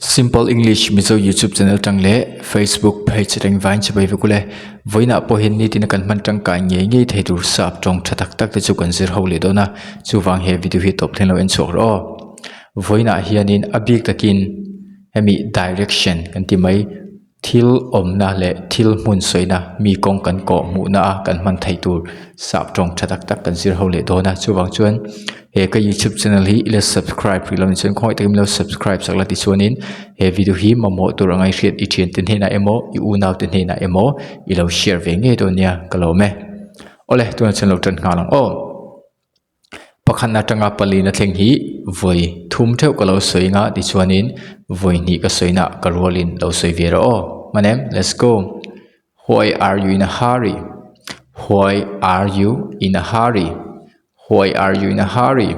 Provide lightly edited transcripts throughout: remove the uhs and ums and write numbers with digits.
Simple English mizo YouTube channel tangle Facebook page reng vain chabai vekule voina pohin ni tin kan man tang kai nge nge theitur sap tong thatak tak te chu kan zir hole dona chuwang he video hi top thlen lo en chok ro voina hianin abik takin hemi direction kan ti mai thil omna le thil mun soina mi kong kan ko hmuh na kan man theitur sap tong thatak tak kan zir hole dona chuwang chuan he ka YouTube channel hi ila subscribe ri lam chen khoi takim lo subscribe sakla ti chuanin he video hi mamo turangai hriat I thian tin hena emo I u naw tin hena emo I lo share ve nge do nia kalome ole tuna chen lo tan ngalang o pakhat na tanga pali na thleng hi voi thum theu ka lo soinga ti chuanin voi ni ka soina ka rolin lo soi ve ro o manem let's go. Why are you in a hurry? Why are you in a hurry? Why are you in a hurry?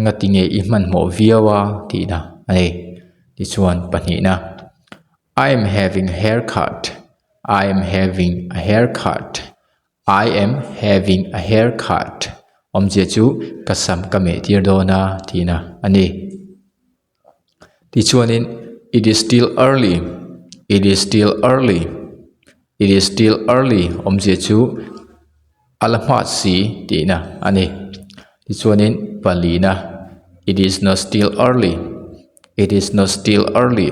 Ngati nge hman hmuh viau ti na ani Tichuan pani na I am having a haircut. I am having a haircut. I am having a haircut. Omje chu kasam ka mehtir do na ti na ani Tichuanin it is still early. It is still early. It is still early. Omje chu lamah si ti na ani Tichuanin palina it is not still early. It is not still early.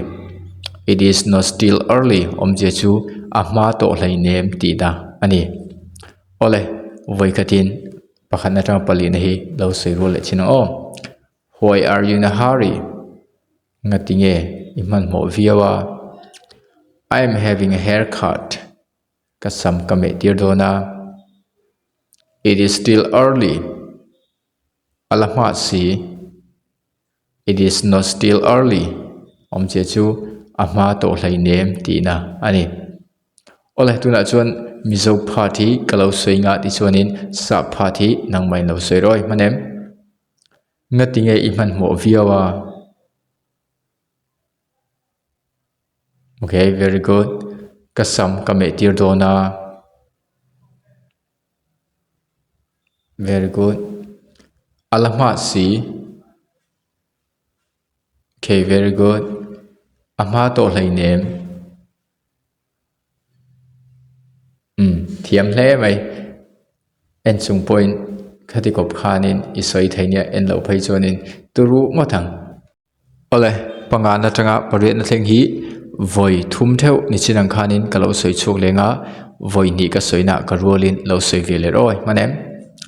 It is not still early. Omje chu hma to hlei nem ti na ani ole voi khatin pakhat na tang palina hi lo sei ro le china o why are you in a hurry? Ngati nge hman hmuh viau I am having a haircut. Kasam ka mehtir do na it is still early. Lamah si it is not still early. Omje chu hma to hlei nem ti na ani ole tuna chuan mizo party kalau soinga ti chuanin sa party nang mai lo soi roi manem ngati nge hman hmuh viau okay very good kasam ka mehtir do na very good lamah si okay very good hma to hlei nem thiam hle mai en chung point khati kop khanin isoi thainia en lo phai chuanin turu mathang ole panga na tanga pare na thleng hi voi thum theu ni chinang khanin kalo soi chuk lenga voi ni ka soina ka rolin lo soi vele roi manem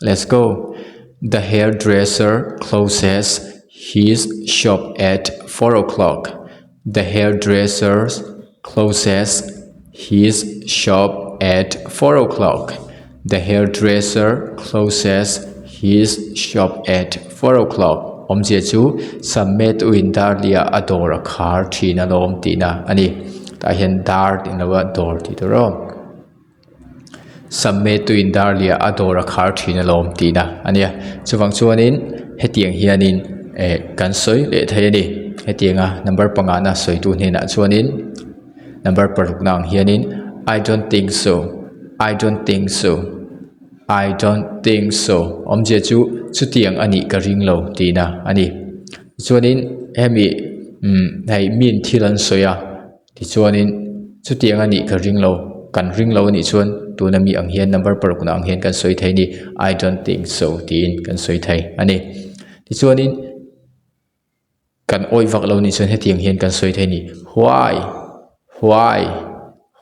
let's go. The hairdresser closes his shop at 4 o'clock. The hairdresser closes his shop at 4 o'clock. The hairdresser closes his shop at 4 o'clock. Omje chu sam mettuin dar lia ador khar thina lawm ti na ani ta hian dar in lawa dawr ti to ro sam mettuin dar lia ador khar thina lawm ti na ania chuwang chuanin hetiang hianin kan soi le thei ani hetianga number panga na soi tu hne na chuanin number paruk nang hianin I don't think so. I don't think so. I don't think so. Omje chu tiang ani ka ring lo ti na ani chuanin hemi hai min thilan soya ti chuanin chu tiang ani ka ring lo kan ring lo ni chuan tuna mi ang hian number par kuna ang hian kan soi thei ni I don't think so tin kan soi thei ani ti chuanin kan oi vak lo ni chuan hetiang hian kan soi thei ni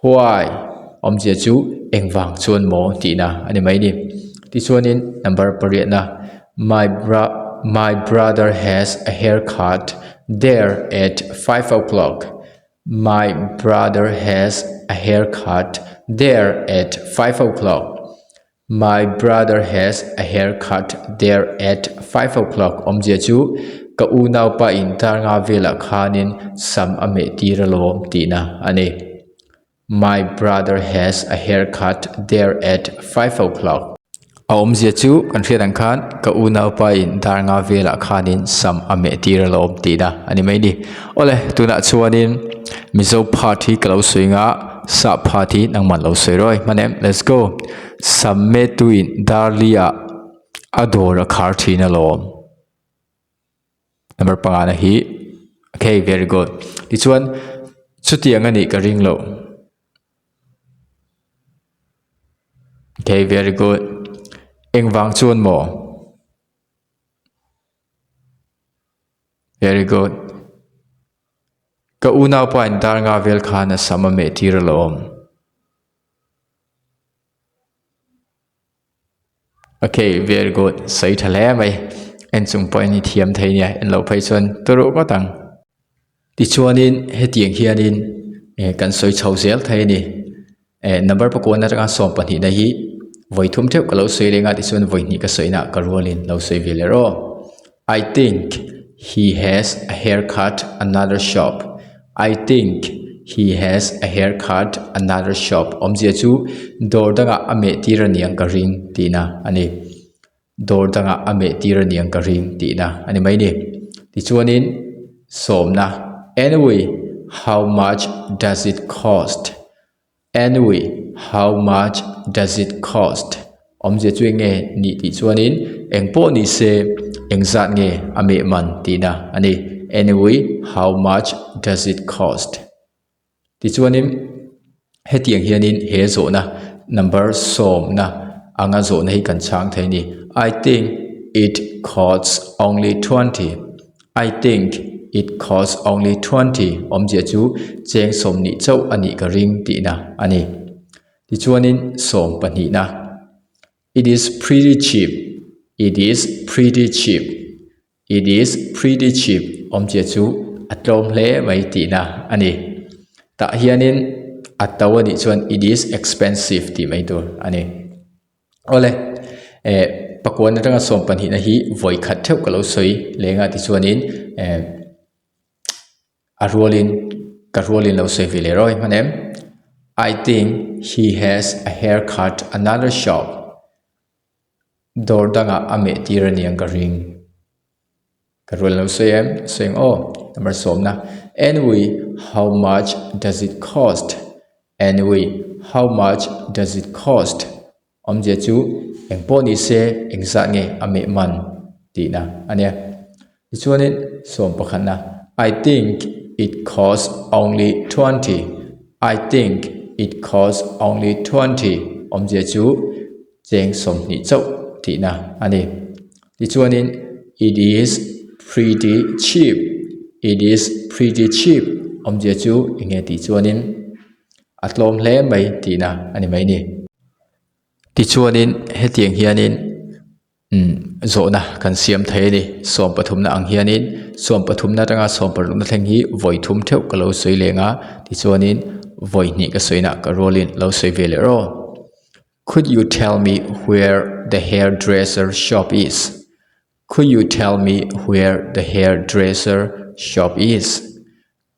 why omje chu engwang chuan mo ti na ani mai ni ti chuanin number pariat na my brother has a haircut there at 5 o'clock. My brother has a haircut there at 5 o'clock. My brother has a haircut there at 5 o'clock. Omje chu ka u naw pa in tar nga vela khanin sam a mehtir lawm ti na ani my brother has a haircut there at 5 o'clock. Omje chu kan hriat ang khan ka u naw pa in tar nga vela khanin sam a mehtir lawm ti na ani mai ni ole tuna chuanin mizo party kalau soinga sa party nang man lo soi roi manem let's go. Sam mettuin dar lia ador khar thina lawm number panga na hi Okay, very good. Tichuan chu tiang ani ka ring lo. Okay, very good. Eng wang chuan mo. Very good. Ka una pa in dar nga vel khana sama mehtir lawm. Okay, very good. Sai thale mai en chung point ni thiam thei nia en lo phai chuan turu ko tang. Tichuanin he tiang hianin kan soi chauh zel thei ni. Number pa ko na tanga som pan hi na hi voi thum theu ka lo soi lenga tichuan voi ni ka soina ka rolin lo soi velero. I think he has a haircut another shop. I think he has a haircut another shop. Omjia chu Dawr dangah a mehtir niang ka ring tina ani. Dawr dangah a mehtir niang ka ring tina ani mai ni. Tichuanin somna. Anyway, how much does it cost? Anyway, how much does it cost? Omjia chu nge ni tichuanin engpo ni se engzat nge ame man tina ani. Anyway, how much does it cost? Tichuanin he tiang hianin he zo na number som na anga zo na hi kan chang thei ni. I think it costs only 20. I think it costs only 20. Omjia chu cheng som ni chauh ani ka ring tina ani. Tichuanin som pani na. It is pretty cheap. It is pretty cheap. It is pretty cheap. Omjia chu atlom hle mai tina ani. Ta hianin atawa ni chuan it is expensive ti mai tur ani. Ole pakwan na tanga som pan hi na hi voi khat theu ka lo soi lenga ti chuanin a rolin lo soi vile roi manem. I think he has a haircut another shop. Dawr dangah a mehtir niang ka ring. Karol lo soyem soyeng oh number som na. Anyway, how much does it cost? Anyway, how much does it cost? Omjia chu engpo ni se engzat nge ame man tina ania. Tichuanin som pakhat na. I think it costs only 20. I think it costs only 20. Omjia chu cheng som ni chauh tina ani. Tichuanin it is pretty cheap. It is pretty cheap. Omjia chu nge tichuanin atlom hle mai tina ani mai ni. Tichuanin he tiang hianin zo na kan siam thei ni som pathum na ang hianin som pathum na tanga som paruk na thleng hi voi thum theu ka lo soi lenga tichuanin voi ni ka soina ka rolin lo soi vele ro. Could you tell me where the hairdresser shop is? Could you tell me where the hairdresser shop is?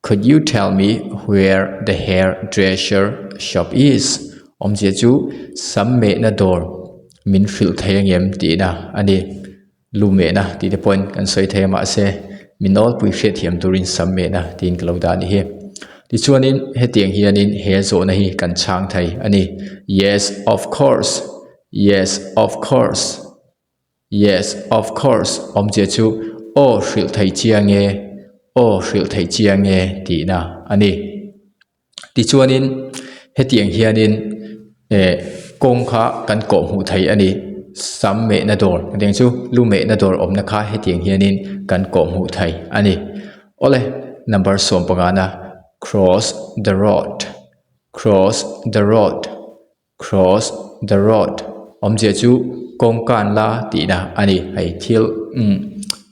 Could you tell me where the hairdresser shop is? Omjia chu sam mehna Dawr min hrilh theih ngem tina ani. Lu mehna ti the point kan soi thei ma se minol pui hret hiam turin sam mehna tin kalo da ni hi. Tichuanin he tiang hianin he zo na hi kan chang thei ani. Yes, of course. Yes, of course. Yes, of course. Omjia chu oh hrilh theih chia nge. Oh hrilh theih chia nge tina ani. Tichuanin he tiang hianin Kawngkawi kan kawh hmuh thei ani. Sam mehna Dawr deng chu lu mehna Dawr omna kha he tiang hianin kan kawh hmuh thei ani. Ole number som pangana. Cross the road. Cross the road. Cross the road. Omjia chu kawngkan la tina ani. Hai thil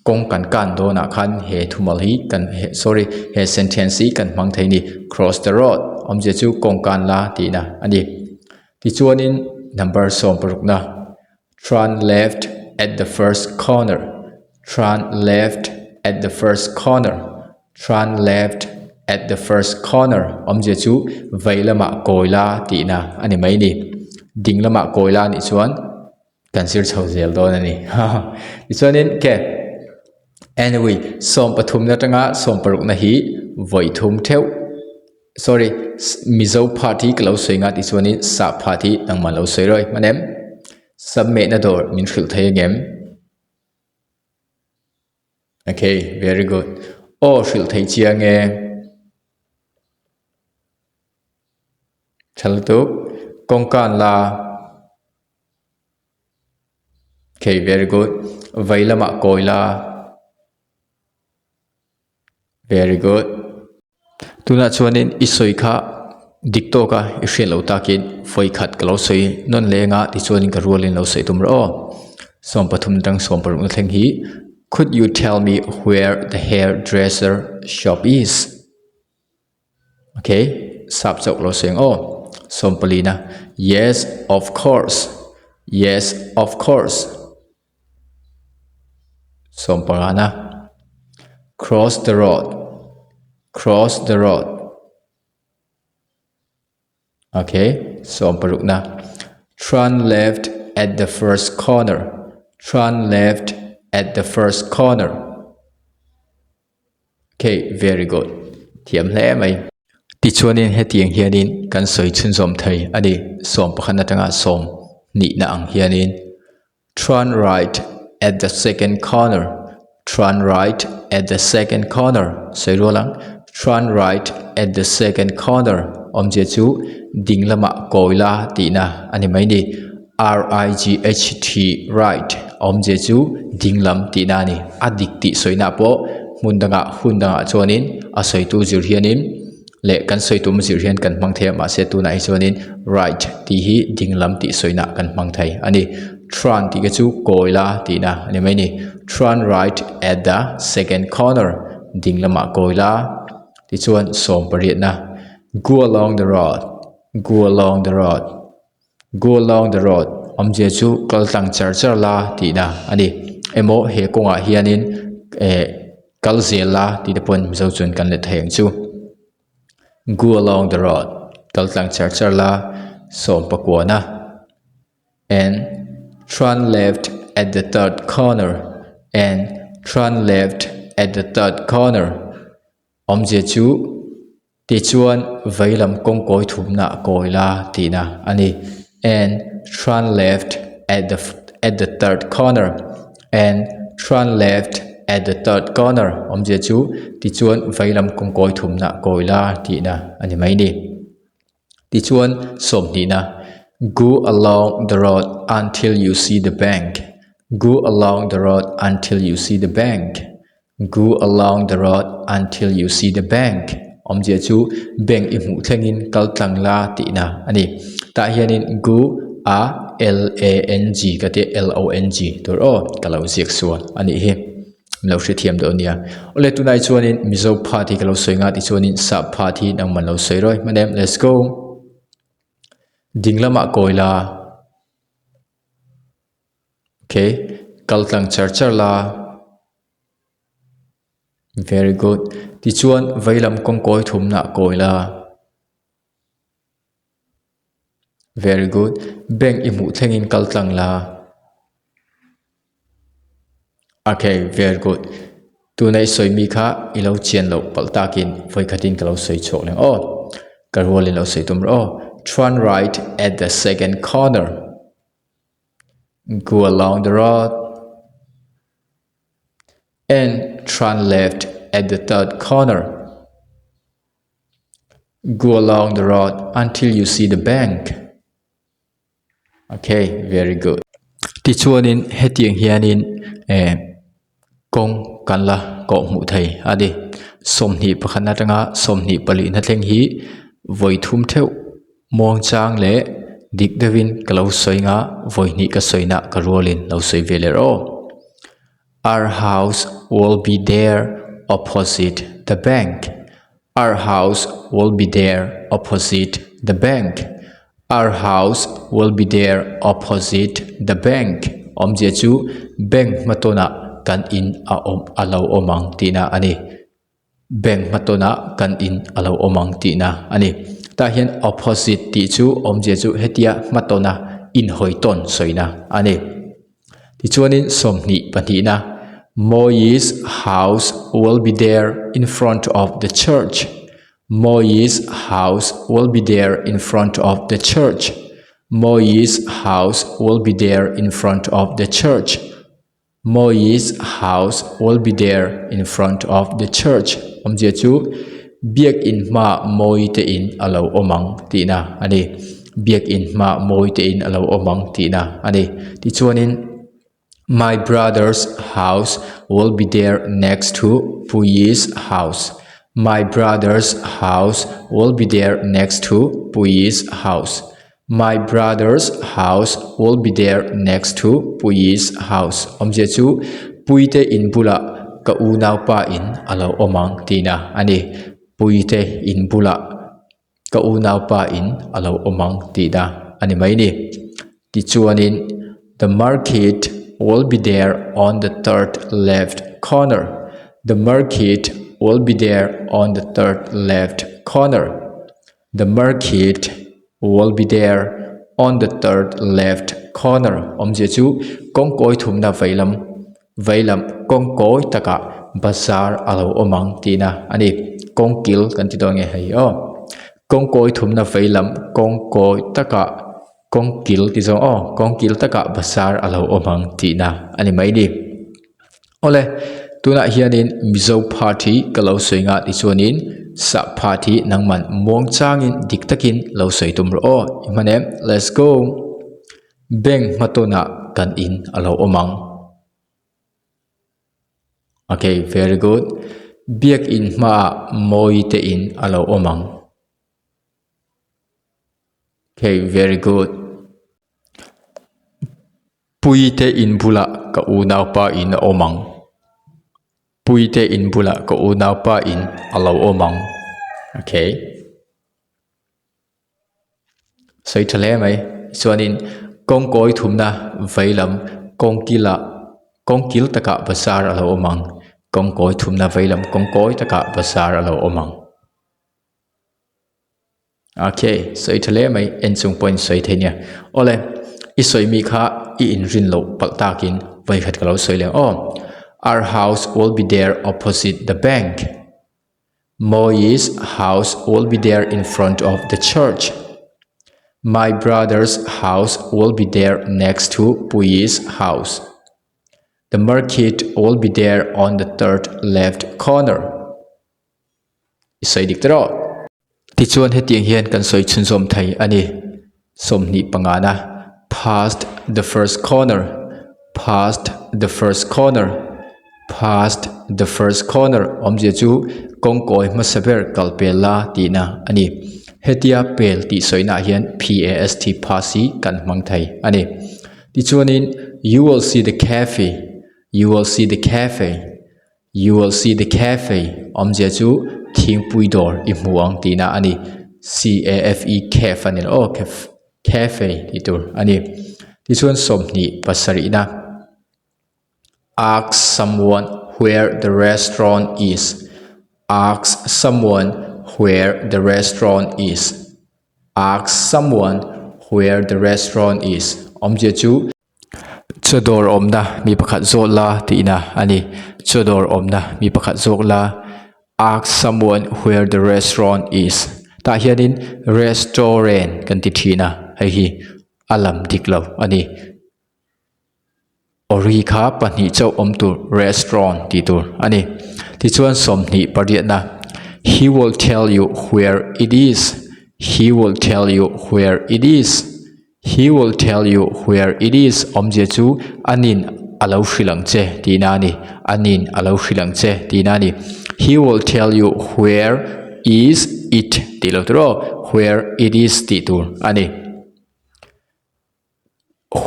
kawngkan kan do na khan he thumal hi kan he sentence hi kan mang thei ni. Cross the road. Omjia chu kawngkan la tina ani. Tichuanin number som paruk na. Turn left at the first corner. Turn left at the first corner. Turn left at the first corner. Omjia chu vailama koila tina ani mai ni. Dinglama koila ni chuan kan sir chho zel do na ni. Tichuanin ke anyway som pathum na tanga som paruk na hi voi thum theu mizo party kalo soi nga tichuanin sa party nangman lo soi roi manem. Sam mehna Dawr min hrilh theih ngem. Okay, very good. o hrilh theih chiang nge thal tuk kawngkan la okay very good vai lamah kawi la very good tuna chuanin isoi kha dikto ka i hrial lo takin foi khat kalo soi non lenga ti chuanin ka rualin lo sei tum ro som pathum tang som paruk na thleng hi could you tell me where the hairdresser shop is okay sap chauh lo seng o som palina yes of course yes of course som pangana cross the road cross the road okay som parukna turn left at the first corner turn left at the first corner okay very good thiam hle mai Tichuanin hetiang hianin kan soi chun som thei ani som pakhat atanga som ni na ang hianin turn right at the second corner turn right at the second corner seirolang turn right at the second corner omje chu dinglama koila tina ani mai ni RIGHT right omje chu dinglam tina ni adik ti soina po mundanga hundanga chuanin asoi tu zir hianin le kan soi tu mzir hian kan hmang thei ma se tu na hi chuanin right ti hi dinglam ti soina kan hmang thei ani turn ti ka chu koila tina ani mai ni turn right at the second corner dinglama koila ti chuan som pariat na go along the road go along the road go along the road omje chu kaltang char la tina ani emo he konga hianin kalzel la ti de pon mizo chun kan le theng chu go along the road kaltang char la som pakwana and turn left at the third corner and turn left at the third corner omje chu Tichuan vailam kongkoi thumna koila tina ani and turn left at the third corner and turn left at the third corner omje chu Tichuan vailam kongkoi thumna koila tina ani mai ni Tichuan somni na go along the road until you see the bank go along the road until you see the bank go along the road until you see the bank omje chu bank i hmuh thlengin kaltlang la tina ani ta hianin go a LANG kate LONG tur o kalau ziak sual ani hi lo hri thiam do nia ole tunai chuanin mizo phathi kalau soinga ti chuanin sa phathi nang man lo soi roi manem let's go dinglama koila okay kaltlang char la very good Tichuan vailam kongkoi thumna koila very good bank i hmuh thlengin kaltlang la okay very good tunai soi mi kha ilo chian lo paltakin voi khatin kalo soi chok leng o karwalin lo soi tum ro turn right at the second corner go along the road and turn left at the third corner go along the road until you see the bank okay very good Tichuanin hetiang hianin kong kanla ko hmuh thei adi somni pakhat atanga somni pali na thleng hi voi thum theuh mawng chang le dik devin kalo soinga voi ni ka soina ka rolin lo soi vele ro our house will be there opposite the bank our house will be there opposite the bank our house will be there opposite the bank omje chu bank matona kan in a alo omang tina ani bank matona kan in alo omang tina ani ta hian opposite ti chu omje chu hetia matona in hoiton soina ani ti chuanin somni patina Moi's house will be there in front of the church Moi's house will be there in front of the church Moi's house will be there in front of the church Moi's house will be there in front of the church. Omje chu biak in ma moi te in alo omang tina ani biak in ma moi te in alo omang tina ani Tichuanin my brother's house will be there next to Puyi's house. My brother's house will be there next to Puyi's house. My brother's house will be there next to Puyi's house. Omje chu puite in bula ka unau pa in alo omang tina ani puite in bula ka unau pa in alo omang tina ani mai ni Tichuanin the market will be there on the third left corner. The market will be there on the third left corner. The market will be there on the third left corner. Omje chu kongkoi thumna veilam kongkoi taka bazar alo omang tina ani kongkil kan ti dong hei o kongkoi thumna veilam kongkoi taka kongkil ti zong o kongkil taka bazar alo omang tina ani mai ni ole tuna hianin mizo party kalau soinga Tichuanin sa party nangman mong changin diktakin lo soitum ro imane let's go beng matona kan in alo omang. Okay, very good. Biak in ma moi te in alo omang. Okay, very good. Pui te in bula ka unau pa in omang. Pui te in bula ka unau pa in alo omang. Okay. Soi thale mai chuanin kongkoi thumna veilam kongkil taka bazar alo omang. Kongkoi thumna veilam kongkoi taka bazar alo omang. Okay, soi thale mai en chung point soi thenia. Ole isoi mi kha I in rin lo paltakin vai khat kalau soi le oh our house will be there opposite the bank. Moi's house will be there in front of the church. My brother's house will be there next to Puyi's house. The market will be there on the third left corner. Isoi diktaro Tichuan he tiang hian kan soi chun som thei ani somni pangana past the first corner. Past the first corner. Past the first corner. Omje chu kongkoi masaber kalpela tina ani hetia pel ti soina hian past pasi kan mang thai ani Tichuanin you will see the cafe. You will see the cafe. You will see the cafe. Omje chu thing pui dor I hmuh tina ani cafe cafe ani oh cafe titur ani Tichuan somni pasarina ask someone where the restaurant is. Ask someone where the restaurant is. Ask someone where the restaurant is. Omje chu chodor omna mi pakhat zola tina ani chodor omna mi pakhat zokla ask someone where the restaurant is. Ta hianin restaurant kan ti thina hei hi alam diklo ani ori kha pani chau omtu restaurant ti tur ani Tichuan somni pariatna he will tell you where it is. He will tell you where it is. He will tell you where it is. Omje chu anin alo hrilang che tinani anin alo hrilang che tinani he will tell you where is it tilotro where it is titur ani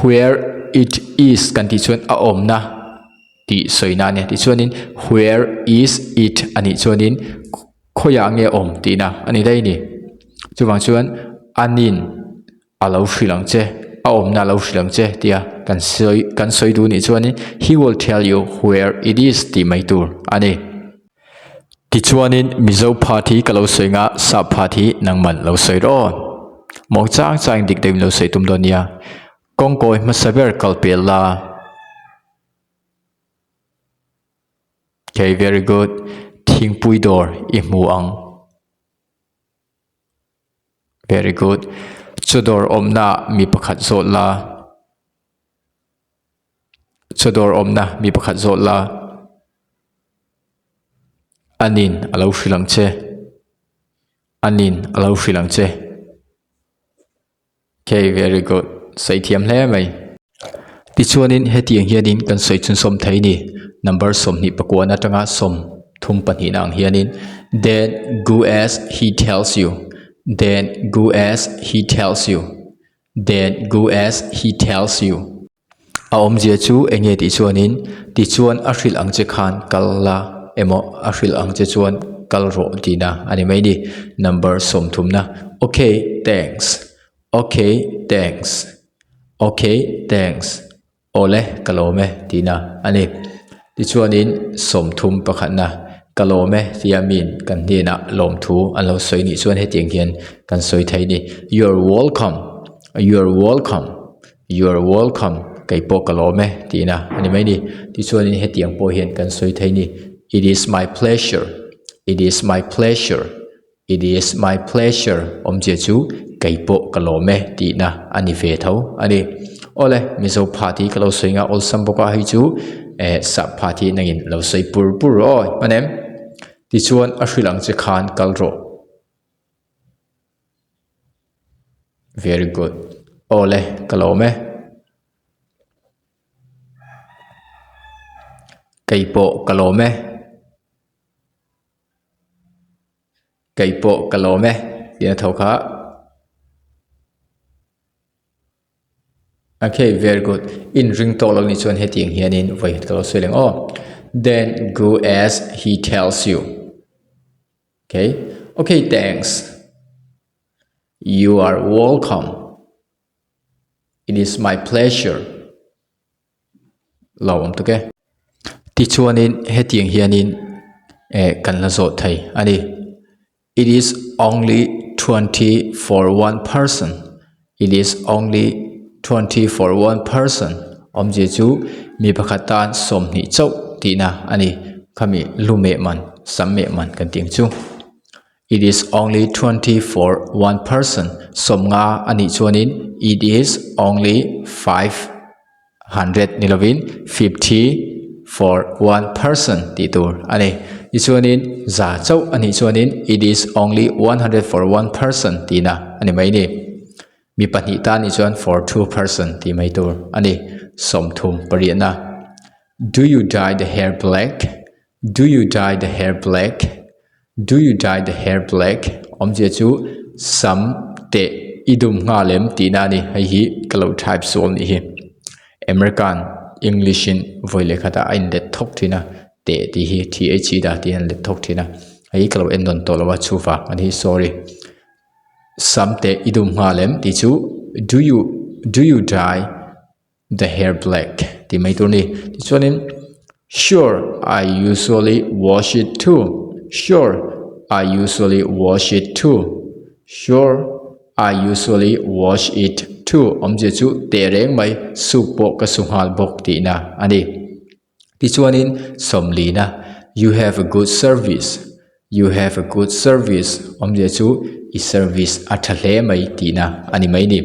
where it is kan Tichuan a omna ti soina ne Tichuanin where is it ani chuanin khoya nge om tina ani dai ni chuwang chuan anin alo hrilang che a omna lo hrilang che tia kan soi du ni chuanin he will tell you where it is ti mai tur ani Tichuanin mizo party kalau soinga sa party nangman lo soi ro mong chang dik dei lo sei tum donia kongkoi masaber kalpela. Okay, very good. Thing pui dor I hmuh. Very good. Chodor omna mi pakhat zotla. Dawr omna mi pakhat zawt la anin alo hrilang che anin alo hrilang che. Okay, very good. Sei thiam hle mai. Tichuanin hetiang hianin kan soi chun som thei ni number som ni pakua na tanga som thum pani nang hianin then go as he tells you, then go as he tells you, then go as he tells you. A om je chu enge tichuanin tichuan a hril ang che khan kalla emo a hril ang che chuan kal ro tina ani mai ni number som thum na. Okay, thanks. Okay, thanks. Okay, thanks. Ole kalome tina ani tichuanin som thum pakhat na kalome tiamin kan ni na lawm thu alo soi ni chuan hetiang hian kan soi thei ni you're welcome, you're welcome, you're welcome. Kai po kalome tina ani mai ni tichuanin hetiang po hian kan soi thei ni it is my pleasure, it is my pleasure, it is my pleasure. Om je chu kai po kalome tina ani ve tho ani ole mizo party kalau soinga ol samboka hi chu sap party nangin lo sei pur pur oi manem tichuan a hrilang che khan kalro. Very good. Ole kalome kaipo kalome, kaipo kalome tina thoka. Okay, very good. In ring to lo ni chuan hetiang hianin voi kalo soileng oh then go as he tells you. Okay, okay, thanks. You are welcome. It is my pleasure. Lawm to ke tichuanin hetiang hianin kan la zo thei ani it is only 20 for one person, it is only 20 for one person. Om je chu mi pakhatan som ni chauh tina ani khami lume man samme man kan ting chu it is only 20 for one person. Som nga ani chuanin it is only 500 nilovin 50 for one person ti tur ani ichuanin za chauh ani chuanin it is only 100 for one person tina ani mai ni mi pani ta ni chuan for two person ti mai tur ani som thum pariana. Do you dye the hair black? Do you dye the hair black? Do you dye the hair black? Om je chu sam te idum nga lem tina ni hei hi kalau type som ni hi American English in voile khata ain let thok thina te ti hi theih da ti an let thok thina hei kalau en don to lawa chu fa ani sorry sam te idum nga lem ti chu do you dye the hair black ti mai tur ni ti chuanin sure I usually wash it too, sure I usually wash it too, sure I usually wash it too. Om je chu te reng mai su po ka sunghal bok ti na ani tichuanin somli na you have a good service, you have a good service. Om je chu I service athle mai ti na ani mai ni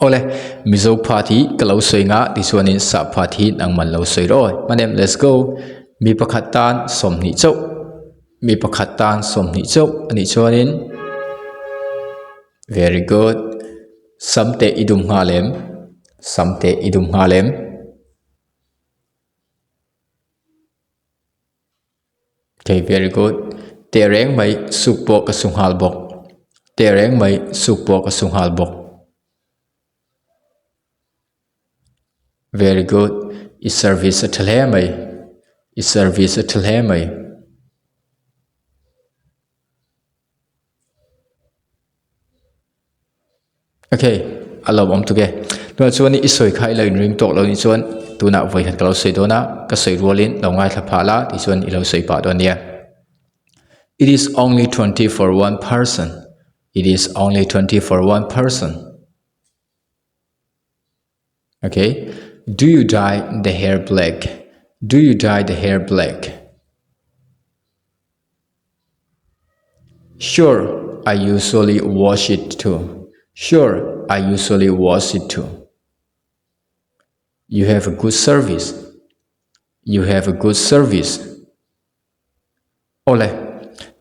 ole mizo party kalau soinga tichuanin sa party nang man lo soi roi manem let's go mi pakhatan som ni chauh, mi pakhatan som ni chauh ani chuanin very good samte idum ngalem, samte idum ngalem. Okay, very good. Tereng mai supo ka sunghal bok, tereng mai supo ka sunghal bok. Very good. I service athle mai, I service athle mai. Okay, alom om tuge no chuan ni isoi khai lai ring tok lo ni chuan tuna voi khat kalo sei dona ka sei rolin lo ngai thla phala ti chuan I lo sei pa don nia it is only 20 for one person, it is only 20 for one person. Okay, do you dye the hair black? Do you dye the hair black? Sure, I usually wash it too. Sure, I usually wash it too. you have a good service you have a good service ole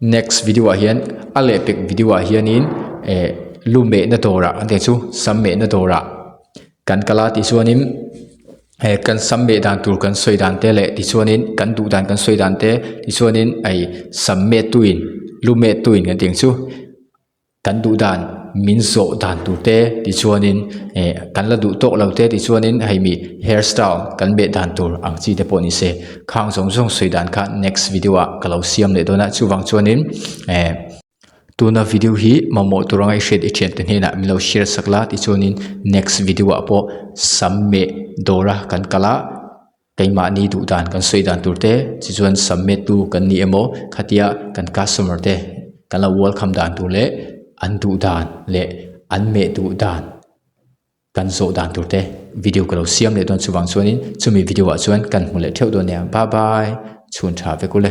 next video a hian ale pek video a hian in lu me na tora ante chu sam me na tora kan kala ti chuanin kan sam me dan tur kan soi dan te le ti chuanin kan du dan kan soi dan te ti chuanin ai sam mettuin lu mettuin kan ting chu kan du dan min zo dan tu te ti chuanin kan la du tok lo te ti chuanin hei mi hairstyle kan be dan tur ang chi te pawh ni se khang zong zong soi dan kha next video a kalo siam le dona chuwang chuanin tuna video hi mamo turangai shed i chen te hena milo share sakla ti chuanin next video a pawh samme dora kan kala keima ni du dan kan soi dan tur te chi chuan samme tu kan ni emo khatia kan customer te kan la welcome dan tu le an du dan le an me du dan kan zo dan tur te video kalo siam le don chuwang chuanin chumi video a chuan kan hmu le theu do ne bye bye chhun tha ve ku le